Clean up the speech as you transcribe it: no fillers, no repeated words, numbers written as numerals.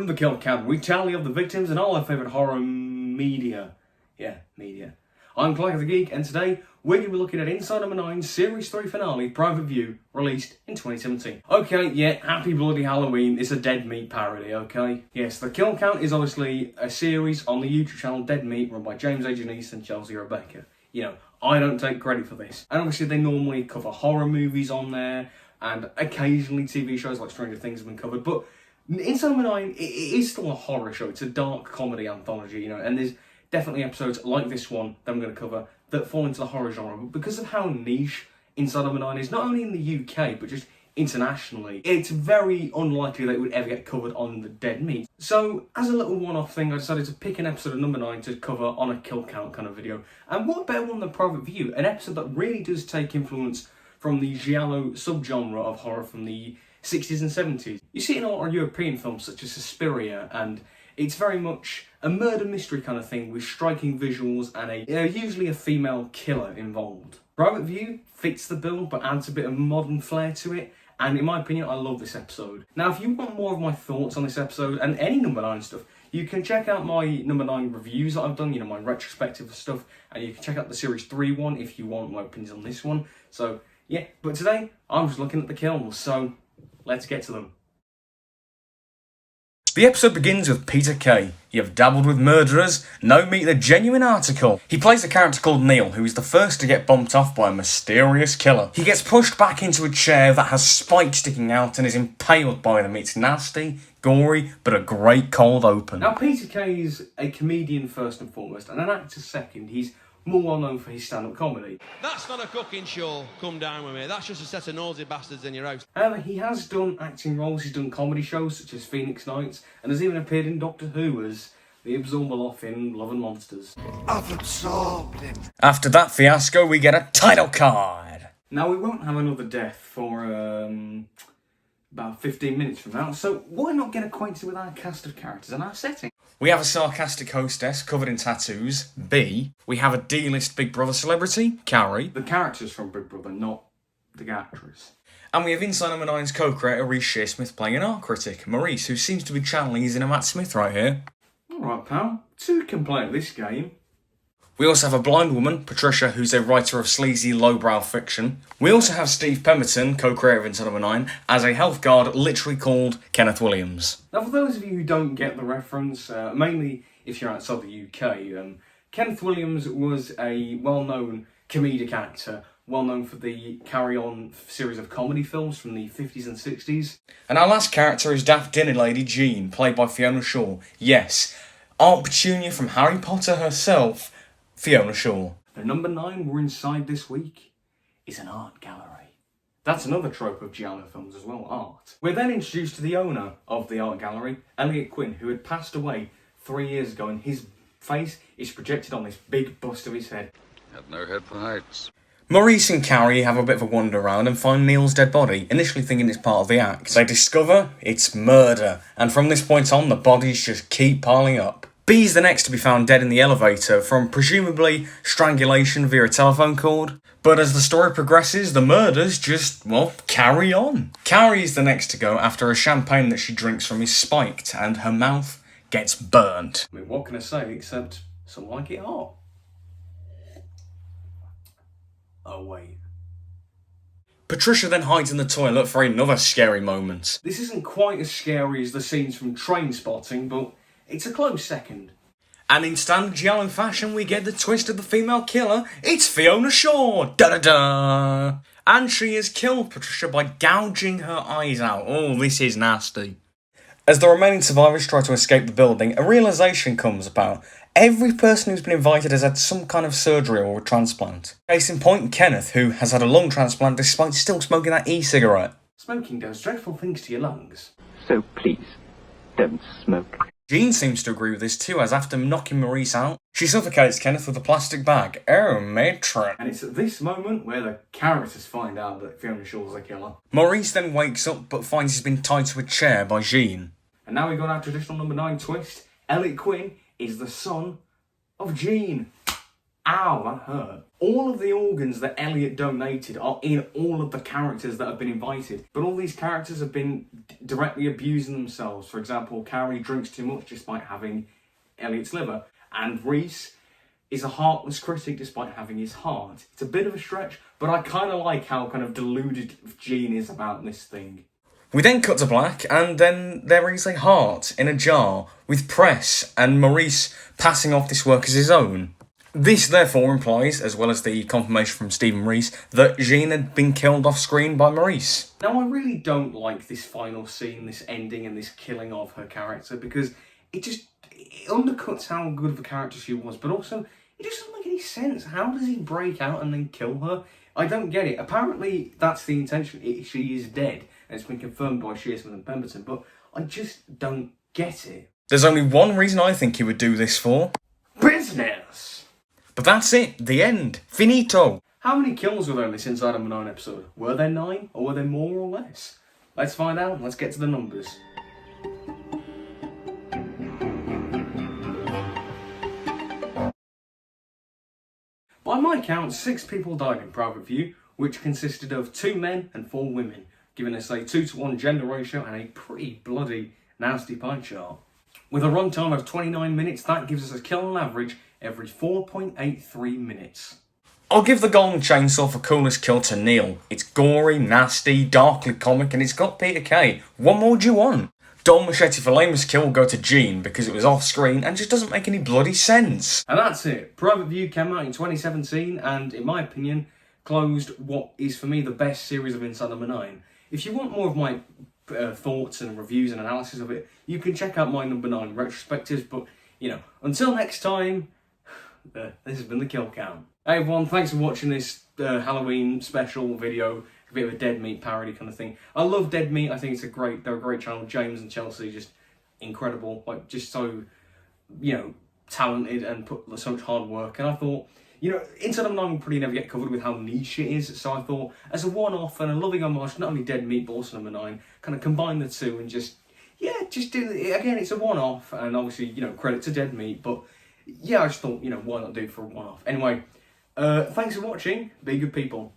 From the kill count, we tally of the victims and all our favourite horror media. Yeah, media. I'm Clark the Geek, and today we're going to be looking at Inside No.9's Series 3 finale, Private View, released in 2017. Okay, yeah, happy bloody Halloween. It's a Dead Meat parody, okay? Yes, the kill count is obviously a series on the YouTube channel Dead Meat, run by James A. Janice and Chelsea Rebecca. You know, I don't take credit for this. And obviously they normally cover horror movies on there, and occasionally TV shows like Stranger Things have been covered, but Inside No.9, it is still a horror show. It's a dark comedy anthology, you know, and there's definitely episodes like this one that I'm going to cover that fall into the horror genre. But because of how niche Inside No.9 is, not only in the UK, but just internationally, it's very unlikely that it would ever get covered on the Dead Meat. So, as a little one-off thing, I decided to pick an episode of No.9 to cover on a kill count kind of video. And what better one than Private View, an episode that really does take influence from the giallo subgenre of horror from the 60s and 70s. You see it in a lot of European films such as Suspiria, and it's very much a murder mystery kind of thing with striking visuals and usually a female killer involved. Private View fits the bill but adds a bit of modern flair to it, and in my opinion I love this episode. Now if you want more of my thoughts on this episode and any No.9 stuff, you can check out my No.9 reviews that I've done, you know, my retrospective stuff, and you can check out the Series 3 one if you want my opinions on this one. So yeah, but today I'm just looking at the kills, so let's get to them. The episode begins with Peter Kay. You have dabbled with murderers? No, meet the genuine article. He plays a character called Neil, who is the first to get bumped off by a mysterious killer. He gets pushed back into a chair that has spikes sticking out and is impaled by them. It's nasty, gory, but a great cold open. Now, Peter Kay is a comedian first and foremost, and an actor second. He's more well known for his stand-up comedy. That's not a cooking show, come down with me. That's just a set of nosy bastards in your house. However, he has done acting roles. He's done comedy shows such as Phoenix Nights, and has even appeared in Doctor Who as the Absorbaloff in Love and Monsters. I've absorbed him. After that fiasco, we get a title card. Now, we won't have another death for about 15 minutes from now, so why not get acquainted with our cast of characters and our setting? We have a sarcastic hostess covered in tattoos, B. We have a D-list Big Brother celebrity, Carrie. The characters from Big Brother, not the actress. And we have Inside No.9's co-creator Reece Shearsmith playing an art critic, Maurice, who seems to be channeling his inner Matt Smith right here. Alright pal, two can play at this game. We also have a blind woman, Patricia, who's a writer of sleazy, lowbrow fiction. We also have Steve Pemberton, co-creator of Inside No.9, as a health guard literally called Kenneth Williams. Now for those of you who don't get the reference, mainly if you're outside the UK, Kenneth Williams was a well-known comedic actor, well-known for the Carry On series of comedy films from the 50s and 60s. And our last character is Daft Dinner Lady Jean, played by Fiona Shaw. Yes, Aunt Petunia from Harry Potter herself, Fiona Shaw. The No.9 we're inside this week is an art gallery. That's another trope of giallo films as well, art. We're then introduced to the owner of the art gallery, Elliot Quinn, who had passed away 3 years ago, and his face is projected on this big bust of his head. Had no head for heights. Maurice and Carrie have a bit of a wander around and find Neil's dead body, initially thinking it's part of the act. They discover it's murder, and from this point on, the bodies just keep piling up. B's the next to be found dead in the elevator from presumably strangulation via a telephone cord. But as the story progresses, the murders just, well, carry on. Carrie's the next to go after a champagne that she drinks from is spiked and her mouth gets burnt. I mean, what can I say except some like it hot? Oh wait. Patricia then hides in the toilet for another scary moment. This isn't quite as scary as the scenes from Train Spotting, but it's a close second. And in standard giallo fashion, we get the twist of the female killer. It's Fiona Shaw! Da-da-da! And she has killed Patricia by gouging her eyes out. Oh, this is nasty. As the remaining survivors try to escape the building, a realisation comes about. Every person who's been invited has had some kind of surgery or a transplant. Case in point, Kenneth, who has had a lung transplant despite still smoking that e-cigarette. Smoking does dreadful things to your lungs. So please, don't smoke. Jean seems to agree with this too, as after knocking Maurice out, she suffocates Kenneth with a plastic bag. Oh, matron. And it's at this moment where the characters find out that Fiona Shaw's the killer. Maurice then wakes up but finds he's been tied to a chair by Jean. And now we've got our traditional No.9 twist. Elliot Quinn is the son of Jean. Ow, that hurt. All of the organs that Elliot donated are in all of the characters that have been invited. But all these characters have been directly abusing themselves. For example, Carrie drinks too much despite having Elliot's liver. And Reese is a heartless critic despite having his heart. It's a bit of a stretch, but I kind of like how kind of deluded Gene is about this thing. We then cut to black, and then there is a heart in a jar with Press and Maurice passing off this work as his own. This therefore implies, as well as the confirmation from Stephen Reese, that Jean had been killed off screen by Maurice. Now, I really don't like this final scene, this ending and this killing of her character, because it undercuts how good of a character she was, but also it just doesn't make any sense. How does he break out and then kill her? I don't get it. Apparently, that's the intention. She is dead, and it's been confirmed by Shearsmith and Pemberton, but I just don't get it. There's only one reason I think he would do this for. Business! But that's it. The end. Finito. How many kills were there in this Inside Number 9 episode? Were there 9, or were there more or less? Let's find out. Let's get to the numbers. By my count, 6 people died in Private View, which consisted of 2 men and 4 women, giving us a 2-to-1 gender ratio and a pretty bloody nasty pie chart. With a runtime of 29 minutes, that gives us a kill on average every 4.83 minutes. I'll give the Golden Chainsaw for coolest kill to Neil. It's gory, nasty, darkly comic, and it's got Peter Kay. What more do you want? Don Machete for lamest kill will go to Gene because it was off screen and just doesn't make any bloody sense. And that's it. Private View came out in 2017 and, in my opinion, closed what is for me the best series of Inside Number 9. If you want more of my thoughts and reviews and analysis of it, you can check out my Number 9 retrospectives, but, you know, until next time, this has been the Kill Count. Hey everyone, thanks for watching this Halloween special video, a bit of a Dead Meat parody kind of thing. I love Dead Meat, I think they're a great channel. James and Chelsea, just incredible, like just so, you know, talented and put so much hard work. And I thought, you know, Inside Number 9 will probably never get covered with how niche it is, so I thought, as a one-off and a loving homage, not only Dead Meat but also Number 9, kind of combine the two and just do it. Again, it's a one-off, and obviously, you know, credit to Dead Meat, but yeah, I just thought, you know, why not do it for a one-off? Anyway, thanks for watching. Be good people.